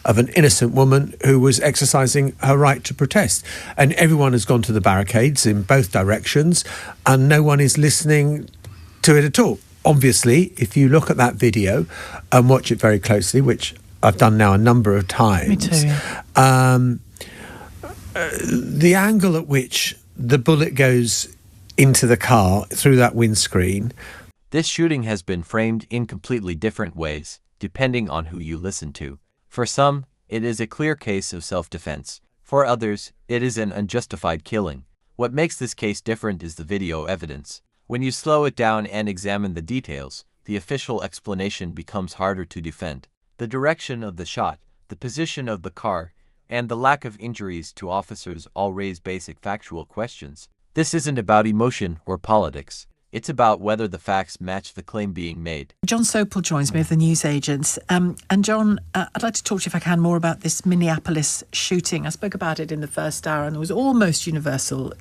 of an innocent woman who was exercising her right to protest. And everyone has gone to the barricades in both directions, and no one is listening to it at all. Obviously, if you look at that video and watch it very closely, which I've done now a number of times, Me too, yeah. The angle at which the bullet goes into the car through that windscreen. This shooting has been framed in completely different ways, depending on who you listen to. For some, it is a clear case of self-defense. For others, it is an unjustified killing. What makes this case different is the video evidence. When you slow it down and examine the details, the official explanation becomes harder to defend. The direction of the shot, the position of the car, and the lack of injuries to officers all raise basic factual questions. This isn't about emotion or politics. It's about whether the facts match the claim being made. Jon Sopel joins me of the news agents. And Jon, I'd like to talk to you, if I can, more about this Minneapolis shooting. I spoke about it in the first hour, and there was almost universal,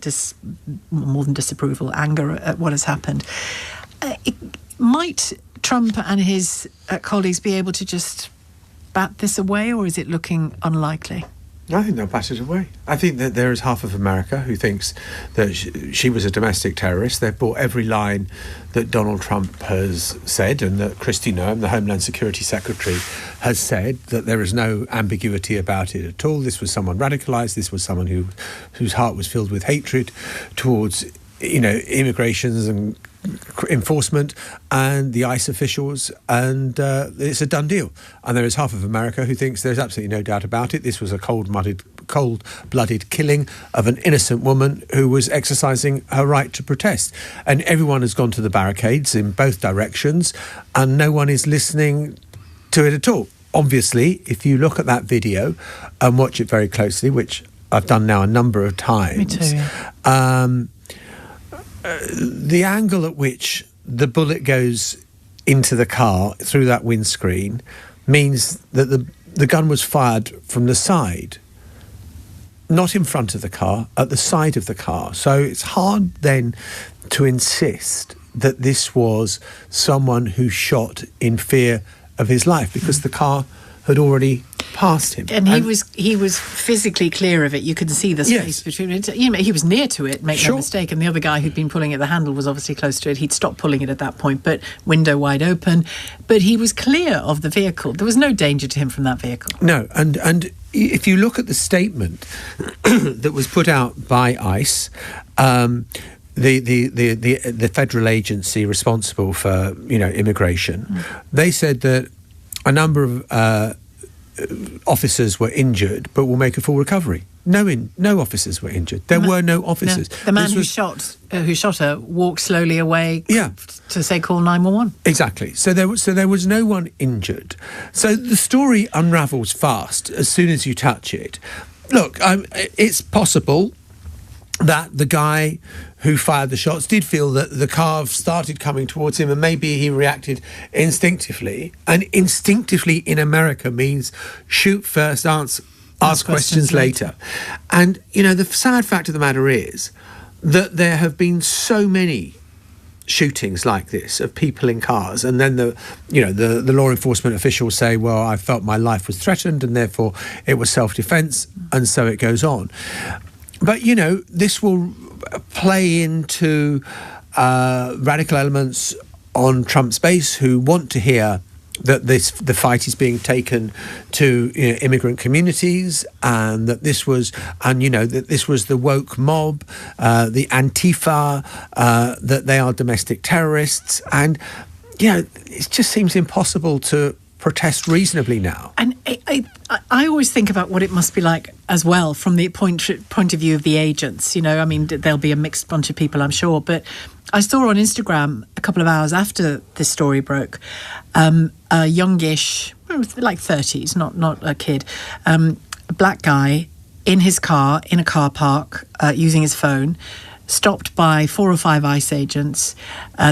more than disapproval, anger at what has happened. Might Trump and his colleagues be able to just bat this away, or is it looking unlikely? I think they'll bat it away. I think that there is half of America who thinks that she was a domestic terrorist. They've bought every line that Donald Trump has said, and that Kristi Noem, the Homeland Security Secretary, has said, that there is no ambiguity about it at all. This was someone radicalised. This was someone whose heart was filled with hatred towards, immigrations and enforcement and the ICE officials, and it's a done deal. And there is half of America who thinks there's absolutely no doubt about it. This was a cold-blooded killing of an innocent woman who was exercising her right to protest. And everyone has gone to the barricades in both directions, and no one is listening to it at all. Obviously, if you look at that video and watch it very closely, which I've done now a number of times. Me too, yeah. The angle at which the bullet goes into the car through that windscreen means that the gun was fired from the side, not in front of the car, at the side of the car. So it's hard then to insist that this was someone who shot in fear of his life, because the car had already passed him. And he was physically clear of it. You could see the space between it. He was near to it, make no mistake. And the other guy who'd been pulling at the handle was obviously close to it. He'd stopped pulling it at that point, but window wide open. But he was clear of the vehicle. There was no danger to him from that vehicle. No, and if you look at the statement that was put out by ICE, the federal agency responsible for immigration, they said that a number of officers were injured, but will make a full recovery. No officers were injured. There were no officers. No. The man who shot her walked slowly away. To say call 911. Exactly. So there was no one injured. So the story unravels fast as soon as you touch it. Look, it's possible that the guy who fired the shots did feel that the car started coming towards him, and maybe he reacted instinctively. And instinctively in America means shoot first, ask questions later. And, the sad fact of the matter is that there have been so many shootings like this of people in cars, and then the law enforcement officials say, well, I felt my life was threatened and therefore it was self-defense, and so it goes on. But, this will play into radical elements on Trump's base who want to hear that the fight is being taken to immigrant communities, and that this was the woke mob, the Antifa, that they are domestic terrorists. And, it just seems impossible to protest reasonably now. And I always think about what it must be like as well from the point of view of the agents. There'll be a mixed bunch of people, I'm sure. But I saw on Instagram a couple of hours after this story broke, a youngish, like 30s, not a kid, a black guy in his car, in a car park, using his phone, stopped by 4 or 5 ICE agents.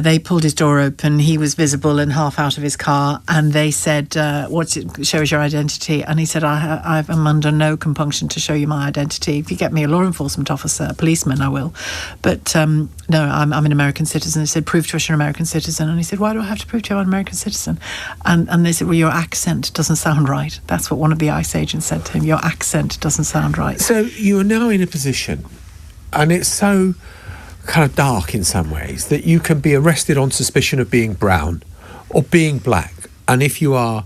They pulled his door open. He was visible and half out of his car, and they said, show us your identity. And he said, I'm under no compunction to show you my identity. If you get me a law enforcement officer, a policeman, I will. But no, I'm an American citizen. They said, prove to us you're an American citizen. And he said, why do I have to prove to you I'm an American citizen? And they said, well, your accent doesn't sound right. That's what one of the ICE agents said to him. Your accent doesn't sound right. So you are now in a position, and it's so kind of dark in some ways, that you can be arrested on suspicion of being brown or being black. And if you are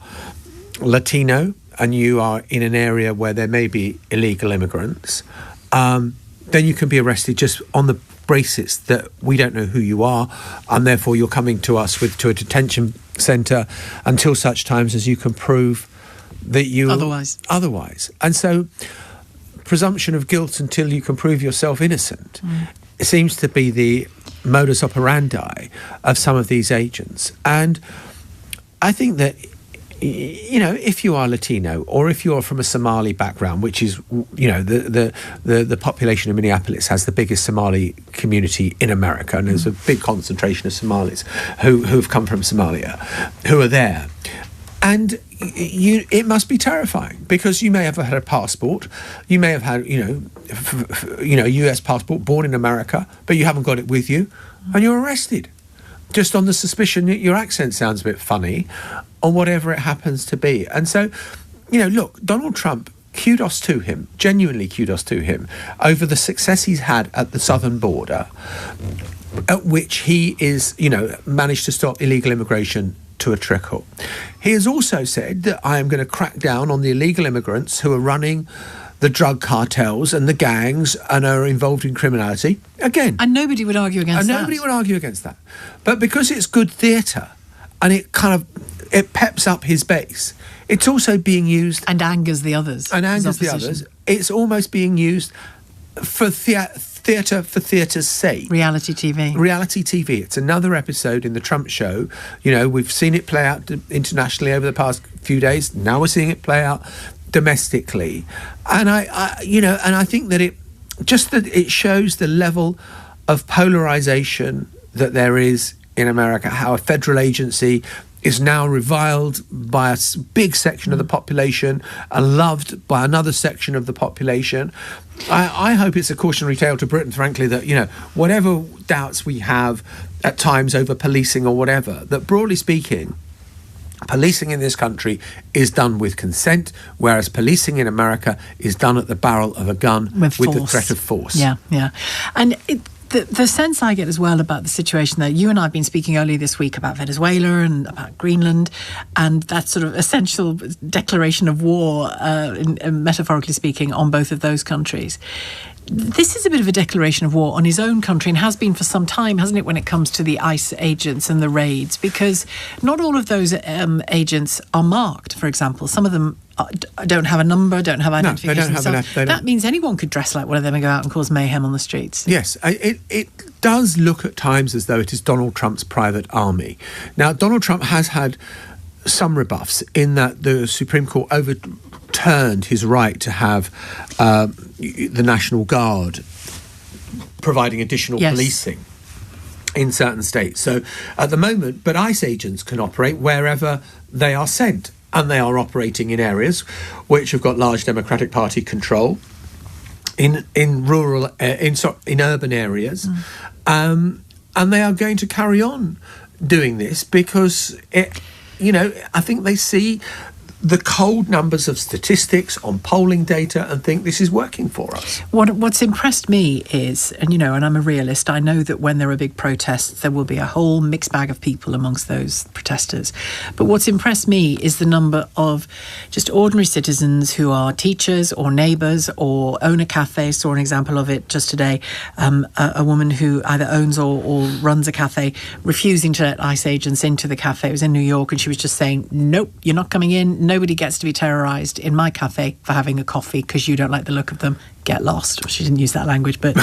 Latino and you are in an area where there may be illegal immigrants, then you can be arrested just on the basis that we don't know who you are, and therefore you're coming to us to a detention centre until such times as you can prove that you otherwise. And so presumption of guilt until you can prove yourself innocent seems to be the modus operandi of some of these agents. And I think that, you know, if you are Latino or if you're from a Somali background, which is, you know, the population of Minneapolis has the biggest Somali community in America, and there's a big concentration of Somalis who've come from Somalia, who are there. And it must be terrifying, because you may have had a passport, you may have had, a US passport, born in America, but you haven't got it with you, and you're arrested just on the suspicion that your accent sounds a bit funny, or whatever it happens to be. And so, look, Donald Trump, kudos to him, genuinely kudos to him, over the success he's had at the southern border, at which he is, managed to stop illegal immigration to a trickle. He has also said that I am going to crack down on the illegal immigrants who are running the drug cartels and the gangs and are involved in criminality. Again. And nobody would argue against that. Nobody would argue against that. But because it's good theatre and it peps up his base, it's also being used... And angers the others. It's almost being used for theatre for theatre's sake. Reality TV. It's another episode in the Trump show. We've seen it play out internationally over the past few days. Now we're seeing it play out domestically. And I think that it shows the level of polarization that there is in America, how a federal agency is now reviled by a big section of the population and loved by another section of the population. I hope it's a cautionary tale to Britain, frankly, that, whatever doubts we have at times over policing or whatever, that broadly speaking, policing in this country is done with consent, whereas policing in America is done at the barrel of a gun with the threat of force. Yeah. And the sense I get as well about the situation that you and I have been speaking earlier this week about Venezuela and about Greenland, and that sort of essential declaration of war, metaphorically speaking, on both of those countries. This is a bit of a declaration of war on his own country, and has been for some time, hasn't it, when it comes to the ICE agents and the raids? Because not all of those agents are marked, for example. Some of them don't have a number, don't have identification. That means anyone could dress like one of them and go out and cause mayhem on the streets. Yes, it does look at times as though it is Donald Trump's private army. Now, Donald Trump has had some rebuffs in that the Supreme Court overturned his right to have the National Guard providing additional policing in certain states. So at the moment, but ICE agents can operate wherever they are sent, and they are operating in areas which have got large Democratic Party control in rural, in urban areas, and they are going to carry on doing this because I think they see the cold numbers of statistics on polling data and think this is working for us. What's impressed me is, and I'm a realist, I know that when there are big protests, there will be a whole mixed bag of people amongst those protesters. But what's impressed me is the number of just ordinary citizens who are teachers or neighbours or own a cafe. Saw an example of it just today. A woman who either owns or runs a cafe refusing to let ICE agents into the cafe. It was in New York, and she was just saying, nope, you're not coming in. Nobody gets to be terrorised in my cafe for having a coffee because you don't like the look of them. Get lost. She didn't use that language, but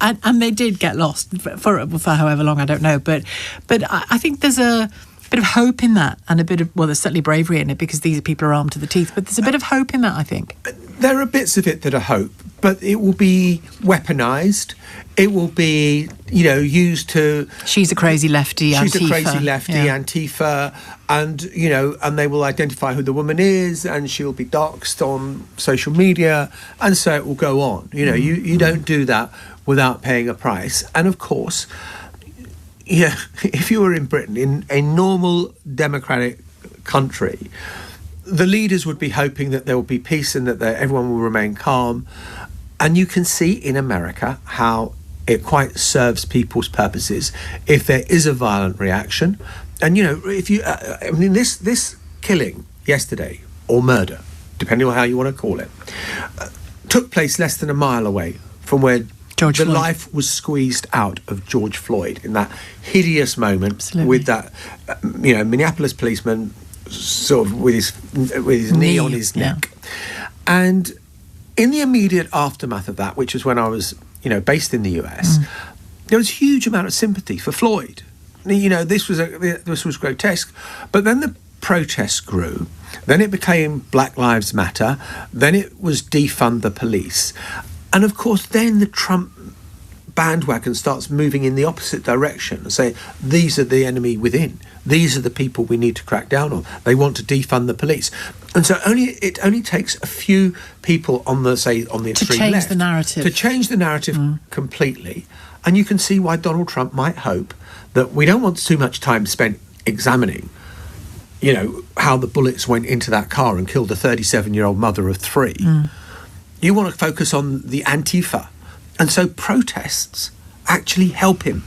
and they did get lost for however long, I don't know. But I think there's a bit of hope in that, and a bit of, there's certainly bravery in it because these people are armed to the teeth, but there's a bit of hope in that, I think. There are bits of it that are hope, but it will be weaponized. It will be, used to... She's a crazy lefty, Antifa. She's a crazy lefty, Antifa, and, and they will identify who the woman is, and she'll be doxxed on social media, and so it will go on. You don't do that without paying a price. And, of course, if you were in Britain, in a normal democratic country, the leaders would be hoping that there will be peace and that everyone will remain calm. And you can see in America how it quite serves people's purposes if there is a violent reaction. And, if you, this killing yesterday, or murder, depending on how you want to call it, took place less than a mile away from where George Floyd. Life was squeezed out of George Floyd in that hideous moment. Absolutely. With that, Minneapolis policeman sort of with his knee on his neck. And in the immediate aftermath of that, which was when I was, based in the US, there was a huge amount of sympathy for Floyd. This was grotesque. But then the protests grew. Then it became Black Lives Matter. Then it was defund the police. And of course, then the Trump bandwagon starts moving in the opposite direction and say, these are the enemy within. These are the people we need to crack down on. They want to defund the police. And so it only takes a few people on the extreme left to change the narrative completely. And you can see why Donald Trump might hope that we don't want too much time spent examining, how the bullets went into that car and killed a 37-year-old mother of 3. You want to focus on the Antifa. And so protests actually help him.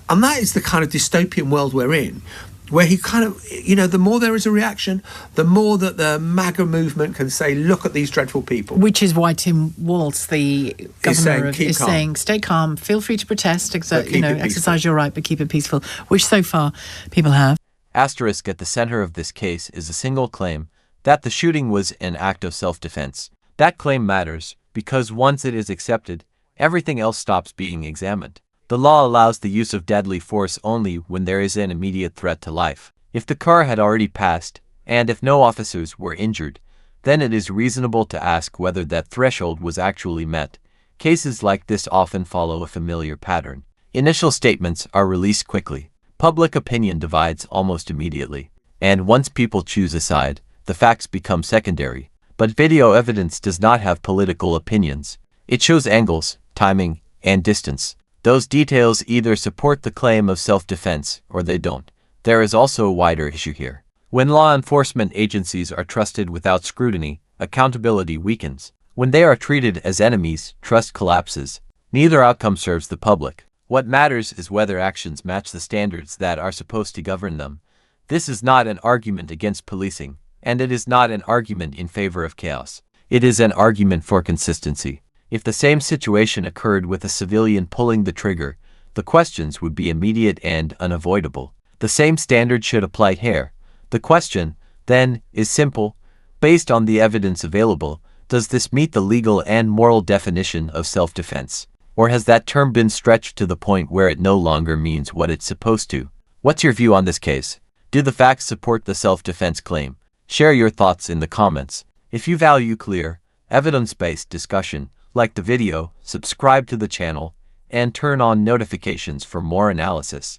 And that is the kind of dystopian world we're in, where he kind of, the more there is a reaction, the more that the MAGA movement can say, look at these dreadful people. Which is why Tim Walz, the governor, is saying, stay calm, feel free to protest, exercise your right, but keep it peaceful, which so far people have. Asterisk at the center of this case is a single claim that the shooting was an act of self-defense. That claim matters because once it is accepted, everything else stops being examined. The law allows the use of deadly force only when there is an immediate threat to life. If the car had already passed, and if no officers were injured, then it is reasonable to ask whether that threshold was actually met. Cases like this often follow a familiar pattern. Initial statements are released quickly. Public opinion divides almost immediately. And once people choose a side, the facts become secondary. But video evidence does not have political opinions. It shows angles, timing, and distance. Those details either support the claim of self-defense or they don't. There is also a wider issue here. When law enforcement agencies are trusted without scrutiny, accountability weakens. When they are treated as enemies, trust collapses. Neither outcome serves the public. What matters is whether actions match the standards that are supposed to govern them. This is not an argument against policing, and it is not an argument in favor of chaos. It is an argument for consistency. If the same situation occurred with a civilian pulling the trigger, the questions would be immediate and unavoidable. The same standard should apply here. The question, then, is simple. Based on the evidence available, does this meet the legal and moral definition of self-defense? Or has that term been stretched to the point where it no longer means what it's supposed to? What's your view on this case? Do the facts support the self-defense claim? Share your thoughts in the comments. If you value clear, evidence-based discussion, like the video, subscribe to the channel, and turn on notifications for more analysis.